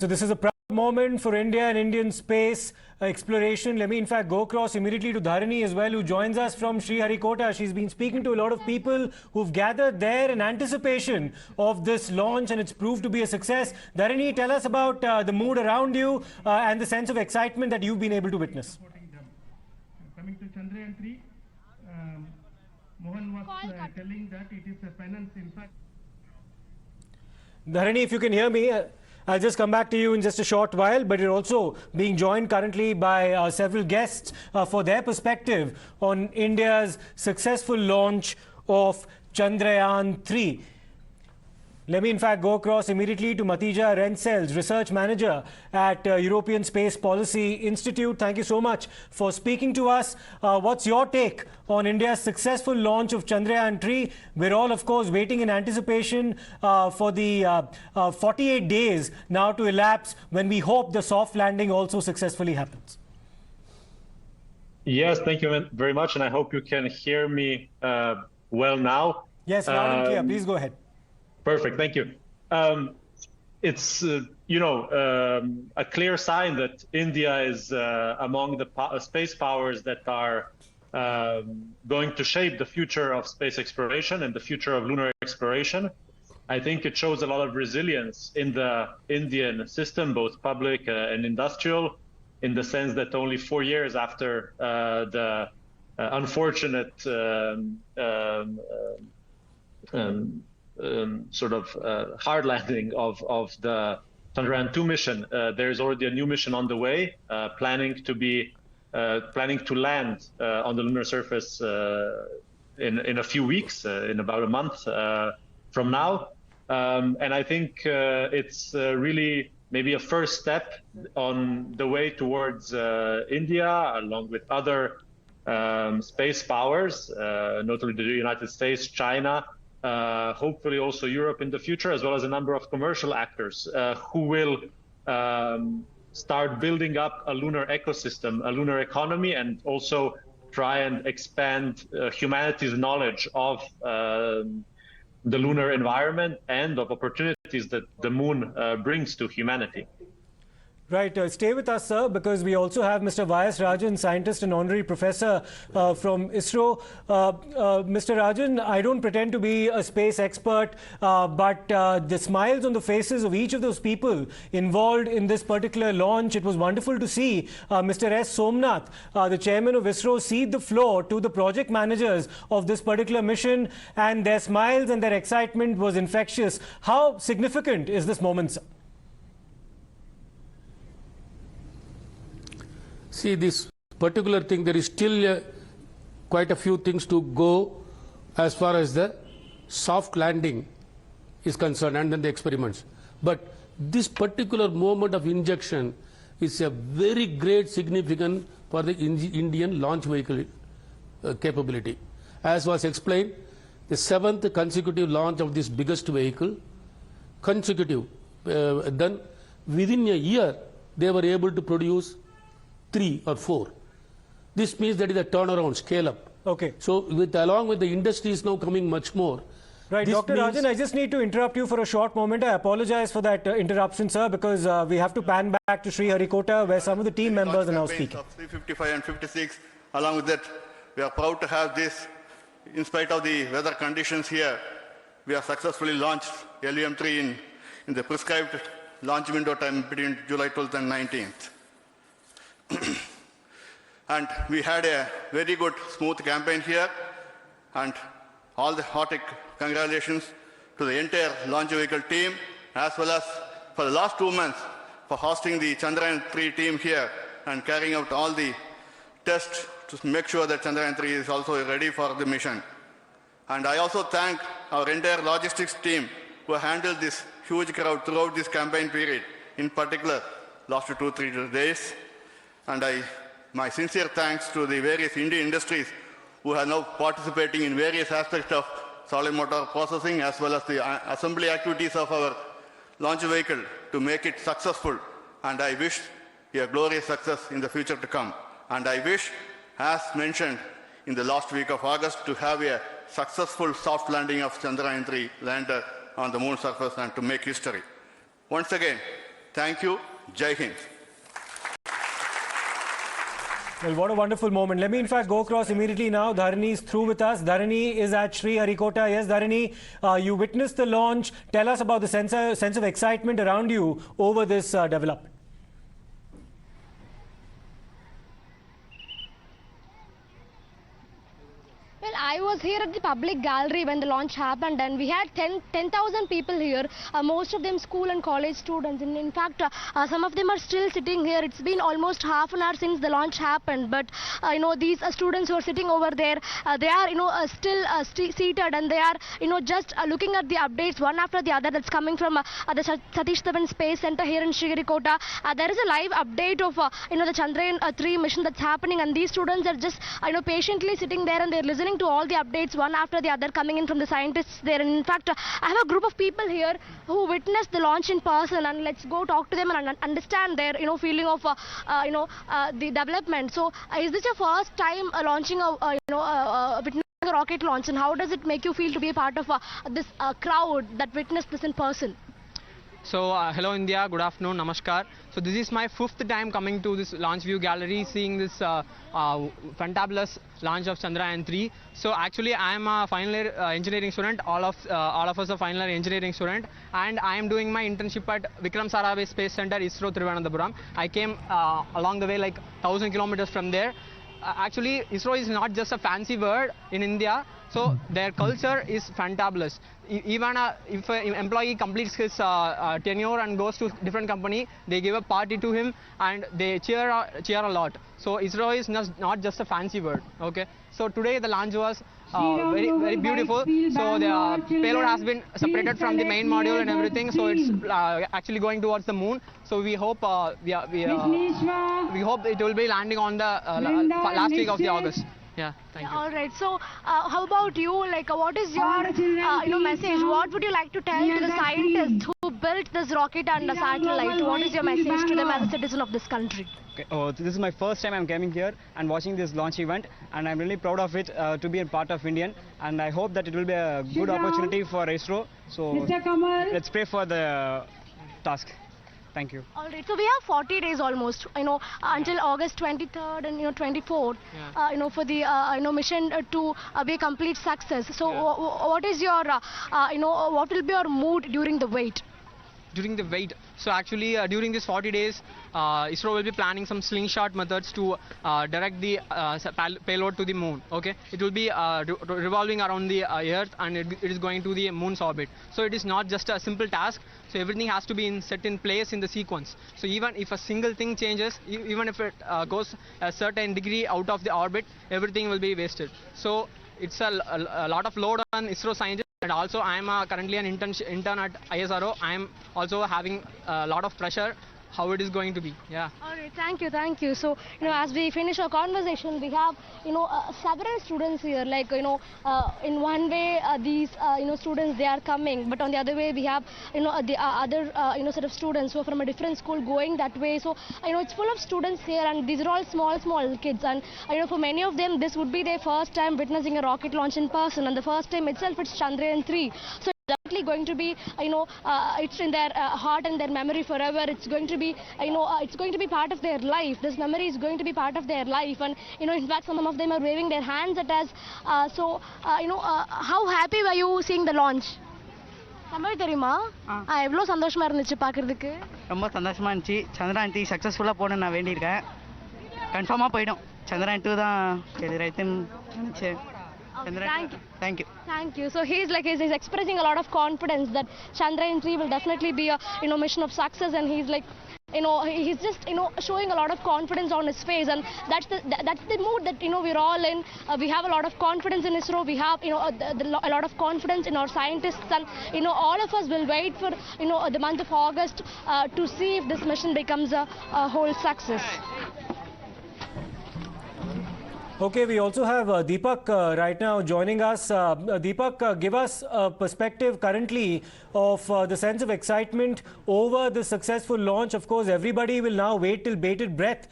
So this is a proud moment for India and Indian space exploration. Let me in fact go across immediately to Dharani as well, who joins us from Sriharikota. She's been speaking to a lot of people who've gathered there in anticipation of this launch, and it's proved to be a success. Dharani, tell us about the mood around you and the sense of excitement that you've been able to witness. Coming to Chandrayaan-3, Mohan was telling that it is a penance in fact. Dharani, if you can hear me, I'll just come back to you in just a short while, but you're also being joined currently by several guests for their perspective on India's successful launch of Chandrayaan-3. Let me in fact go across immediately to Matija, Rencelj, Research Manager at European Space Policy Institute. Thank you so much for speaking to us. What's your take on India's successful launch of Chandrayaan-3? We're all, of course, waiting in anticipation for the 48 days now to elapse when we hope the soft landing also successfully happens. Yes, thank you very much, and I hope you can hear me well now. Yes, loud and clear. Please go ahead. Perfect, thank you. It's, a clear sign that India is among the space powers that are going to shape the future of space exploration and the future of lunar exploration. I think it shows a lot of resilience in the Indian system, both public and industrial, in the sense that only 4 years after the unfortunate hard landing of the Chandrayaan-2 mission, there is already a new mission on the way, planning to land on the lunar surface in a few weeks, in about a month from now. And I think it's really maybe a first step on the way towards India, along with other space powers, notably the United States, China, hopefully also Europe in the future, as well as a number of commercial actors who will start building up a lunar ecosystem, a lunar economy, and also try and expand humanity's knowledge of the lunar environment and of opportunities that the moon brings to humanity. Right. Stay with us, sir, because we also have Mr. Y.S. Rajan, scientist and honorary professor from ISRO. Mr. Rajan, I don't pretend to be a space expert, but the smiles on the faces of each of those people involved in this particular launch, it was wonderful to see Mr. S. Somnath, the chairman of ISRO, cede the floor to the project managers of this particular mission, and their smiles and their excitement was infectious. How significant is this moment, sir? See, this particular thing, there is still quite a few things to go as far as the soft landing is concerned and then the experiments. But this particular moment of injection is a very great significance for the Indian launch vehicle capability. As was explained, the 7th consecutive launch of this biggest vehicle, then within a year they were able to produce 3 or 4. This means that is a turnaround, scale up. Okay. So along with the industry is now coming much more. Right, Dr. Rajan, I just need to interrupt you for a short moment. I apologize for that interruption, sir, because we have to pan back to Sriharikota, where some of the team members are now speaking. 355 and 56. Along with that, we are proud to have this. In spite of the weather conditions here, we have successfully launched LUM-3 in the prescribed launch window time between July 12th and 19th. And we had a very good, smooth campaign here, and all the hearty congratulations to the entire launch vehicle team, as well as for the last 2 months for hosting the Chandrayaan-3 team here and carrying out all the tests to make sure that Chandrayaan-3 is also ready for the mission. And I also thank our entire logistics team who handled this huge crowd throughout this campaign period, in particular last 2-3 days. And my sincere thanks to the various Indian industries who are now participating in various aspects of solid motor processing, as well as the assembly activities of our launch vehicle to make it successful. And I wish a glorious success in the future to come. And I wish, as mentioned in the last week of August, to have a successful soft landing of Chandrayaan-3 lander on the moon surface and to make history. Once again, Thank you. Jai Hind. Well, what a wonderful moment. Let me, in fact, go across immediately now. Dharani is through with us. Dharani is at Sri Harikota. Yes, Dharani, you witnessed the launch. Tell us about the sense of excitement around you over this development. Well, I was here at the public gallery when the launch happened, and we had 10,000 people here, most of them school and college students. And in fact, some of them are still sitting here. It's been almost half an hour since the launch happened, but these students who are sitting over there, they are still seated, and they are just looking at the updates one after the other that's coming from the Satish Dhawan Space Centre here in Sriharikota. There is a live update of the Chandrayaan-3 mission that's happening, and these students are just patiently sitting there, and they're listening to all the updates one after the other coming in from the scientists there. And in fact, I have a group of people here who witnessed the launch in person, and let's go talk to them and understand their feeling of the development. So is this your first time launching witnessing a rocket launch, and how does it make you feel to be a part of this crowd that witnessed this in person? So hello India, good afternoon, namaskar. So this is my 5th time coming to this launch view gallery, seeing this fantabulous launch of Chandrayaan-3. So actually I am a final year engineering student. All of us are final year engineering student, and I am doing my internship at Vikram Sarabhai Space Centre, ISRO, Thiruvananthapuram. I came along the way like 1,000 kilometers from there. Actually, ISRO is not just a fancy word in India. So their culture is fantabulous. Even if an employee completes his tenure and goes to different company, they give a party to him and they cheer a lot. So ISRO is not just a fancy word. Okay. So today the launch was very beautiful. So the payload has been separated from the main module and everything. So it's actually going towards the moon. So we hope we hope it will be landing on the last week of the August. Yeah, thank you. All right. So, how about you? Like, what is your message? What would you like to tell to the scientists who built this rocket and the satellite? What is your message to them as a citizen of this country? Okay. Oh, this is my first time I'm coming here and watching this launch event, and I'm really proud of it to be a part of Indian. And I hope that it will be a good opportunity for ISRO. So let's pray for the task. Thank you. All right. So we have 40 days almost, until August 23rd and 24th, for the mission to be a complete success. So what is your, what will be your mood during the wait? During the wait. So actually during these 40 days, ISRO will be planning some slingshot methods to direct the payload to the moon. Okay, it will be revolving around the Earth, and it is going to the moon's orbit. So it is not just a simple task. So everything has to be set in place in the sequence. So even if a single thing changes, even if it goes a certain degree out of the orbit, everything will be wasted. So it's a lot of load on ISRO scientists. And also I am currently an intern at ISRO. I am also having a lot of pressure how it is going to be. Yeah. All right, thank you. So, as we finish our conversation, we have, several students here. Like, in one way, these, students, they are coming, but on the other way, we have, the other, set of students who are from a different school going that way. So, it's full of students here, and these are all small kids. And, for many of them, this would be their first time witnessing a rocket launch in person, and the first time itself, it's Chandrayaan-3. So definitely going to be, it's in their heart and their memory forever. It's going to be, it's going to be part of their life. This memory is going to be part of their life. And, in fact, some of them are waving their hands at us. So, how happy were you seeing the launch? Tamil தெரியுமா எவ்வளோ சந்தோஷமா இருந்துச்சு பார்க்கறதுக்கு ரொம்ப சந்தோஷமா இருந்துச்சு சந்திரயான்-3 சக்ஸஸ்ஃபுல்லாக போகணும்னு நான் வேண்டியிருக்கேன் கன்ஃபார்மாக போயிடும் சந்திரயான்-2 தான் எதிராயிட்டுன்னு நினச்சேன் Thank you. So he's expressing a lot of confidence that Chandrayaan-3 will definitely be a mission of success, and he's like, he's just showing a lot of confidence on his face, and that's the mood that we're all in. We have a lot of confidence in ISRO. We have a lot of confidence in our scientists, and all of us will wait for the month of August to see if this mission becomes a whole success. Okay, we also have Deepak right now joining us. Deepak, give us a perspective currently of the sense of excitement over the successful launch. Of course, everybody will now wait till bated breath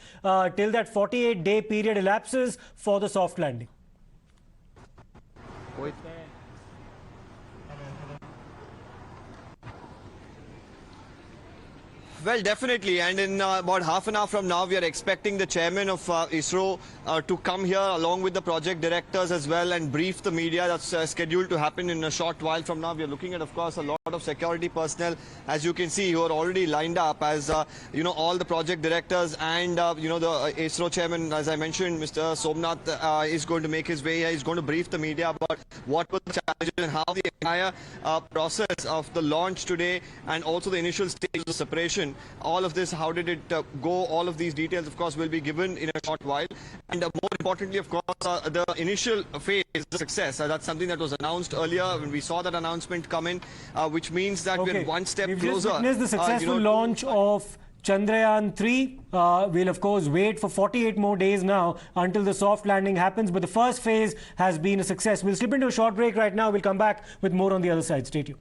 till that 48-day period elapses for the soft landing. Well, definitely, and in about half an hour from now, we are expecting the chairman of ISRO to come here along with the project directors as well and brief the media. That's scheduled to happen in a short while from now. We are looking at, of course, a lot of security personnel, as you can see, who are already lined up as, all the project directors and, the ISRO chairman, as I mentioned, Mr. Somnath is going to make his way here. He's going to brief the media about what were the challenges and how the entire process of the launch today and also the initial stage of separation. All of this, how did it go? All of these details, of course, will be given in a short while. And more importantly, of course, the initial phase, the success. That's something that was announced earlier when we saw that announcement come in, which means that we're one step We've closer. Just witnessed the successful launch of Chandrayaan-3. We'll, of course, wait for 48 more days now until the soft landing happens. But the first phase has been a success. We'll slip into a short break right now. We'll come back with more on the other side. Stay tuned.